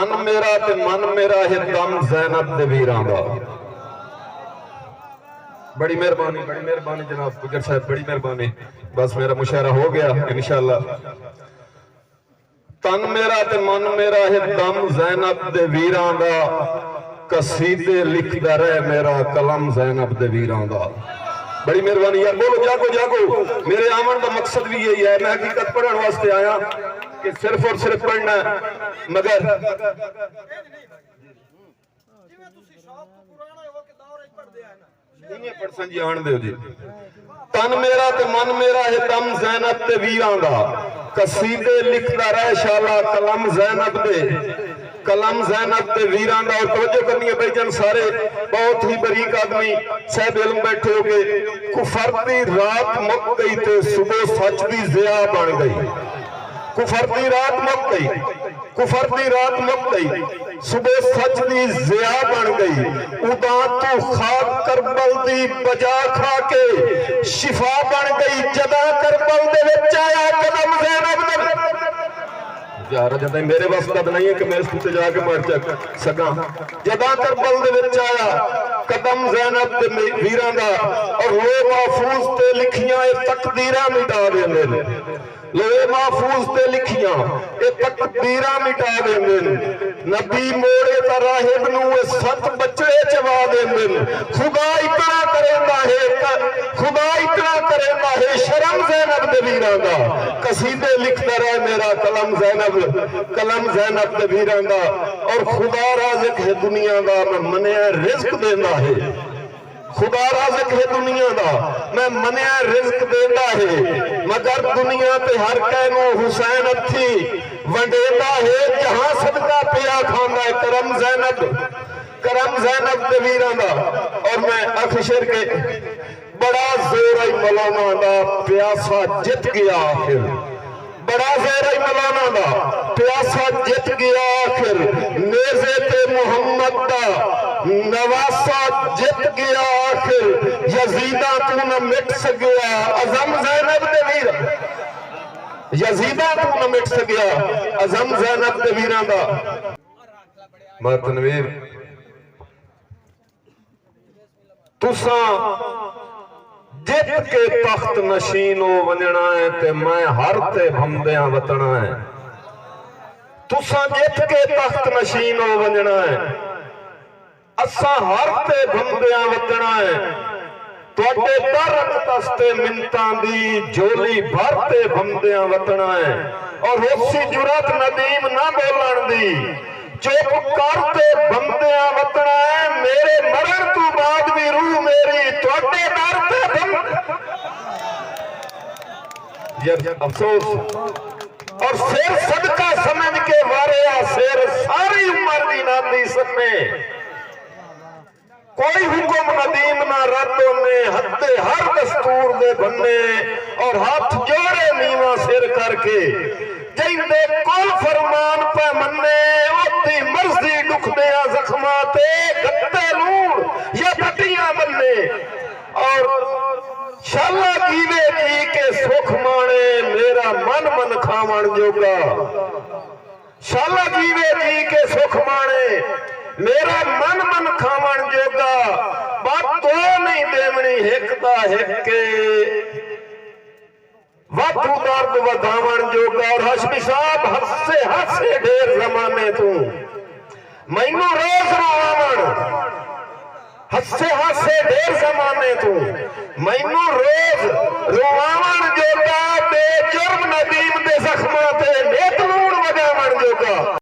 तन मेरा ते मन मेरा है दम ज़ैनब दे वीरां दा। बड़ी मेहरबानी जनाब गुजर साहब, बड़ी मेहरबानी। बस मेरा मुशायरा हो गया इंशाअल्लाह। तन मेरा ते मन मेरा है दम ज़ैनब दे वीरां दा, कसीदे लिखदा रहे मेरा कलम ज़ैनब दे वीरां दा। बड़ी मेहरबानी यार, बोलो जागो जागो। मेरे आवन का मकसद भी यही है, मैं हकीकत पढ़ने वास्ते आया कि सिर्फ और सिर्फ पढ़ना है, मगर तन मेरा ते मन मेरा है दम ज़ैनब ते वीरां दा, कसीदे लिखदा रहे शाला कलम ज़ैनब दे, कलम ज़ैनब दे वीरां दा। और तवज्जो करनी है भाईजान, सारे बहुत ही बरीक आदमी साहब इल्म बैठे हो गए। कुफर दी रात मुक गई ते सुबह सच दी ज़िया बन गई। कुफर दी रात मुक गई, कुफर दी रात मुक गई, सुबह सच दी ज़िया बन गई। उदा तू खाक करबल दी बजा खा के शिफा बन गई। जदा करबल दे विच आया कदम ज़ैनब दे यार, जदा मेरे बस का नहीं है कि मैं इसको जाके मर सका। जदा करबल दे विच आया कदम ज़ैनब दे वीरां दा, और वो महफूज ते लिखियां तकदीरां मिटा देंदे। लोहे महफूज ते लिखियां ये तकदीरां मिटा देंदे। नबी मोड़े ता राहिब नूं सत बचड़े चवा देंदे। खुदा इतना करेंदा है, खुदा इतना करेंदा है शर्म ज़ैनब दे वीरां दा। कसीदे लिखदा रहे मेरा कलम ज़ैनब, कलम ज़ैनब दे वीरां दा। और खुदा राज़िक है दुनिया दा, मैं मनिया रिज़्क देंदा है। खुदा राज़िक है दुनिया दा, मैं मनिया रिज़्क देंदा है। मगर दुनिया पे हर कहनू हुसैन अथी वंडेंदा है। जहां सदका पिया खांदा है करम ज़ैनब, करम ज़ैनब दे वीरां दा। और मैं अखशर के बड़ा जोर आई मौलाना दा प्यासा जित गया आखिर, बड़ा जोर आई मौलाना दा प्यासा जित गया आखिर। नेज़े ते मुहम्मद दा नवासा जित गया आखिर। यजीदा तू न मिट सकिया अज़म ज़ैनब दे वीरां, यजीदा तू न मिट सकिया अज़म ज़ैनब दे वीरां दा। तनवीर तुसा जित के तख्त नशीनो वंजना है ते मैं हर ते भमदियां वतना है। तुसा जित के तख्त नशीनो वंजना है, असा हर ते भमदियां वतना है। तुहाडे दर तस्ते मिन्तां दी झोली भर ते भमदियां वतना है। और होसी जुरत नदीम ना बोलन दी, चुप करते बंदियां वतना है। मेरे मरण तू बाद भी रूह मेरी तुहाडे दर ते यार अफसोस। और फिर सदका समझ के वारिया सिर सारी उम्र दी नादी सन्ने। कोई हुक्म नदीम ना रद्द ने, हत्ते हर दस्तूर दे बन्ने। और हाथ जोड़े नीवा सिर करके जिंदे कोल फरमान पे मन्ने। ओती मर्जी दुखदिया जख्मा ते गत्ते लूण या पट्टियां बन्ने। और शाला कीवे जी के सुख माणे मेरा मन मन खावण जोगा। शाला कीवे जी के सुख माणे मेरा मन मन खावण जोगा। बात तो नहीं देवनी हिक दा हिके वाधू दर्द वधावण जोगा। और हशमी साहब हसे हसे ढेर जमाने तू मैनू रोज रोवावण, हसे हसे ढेर जमाने तू मैनू रोज रोवावण जोगा।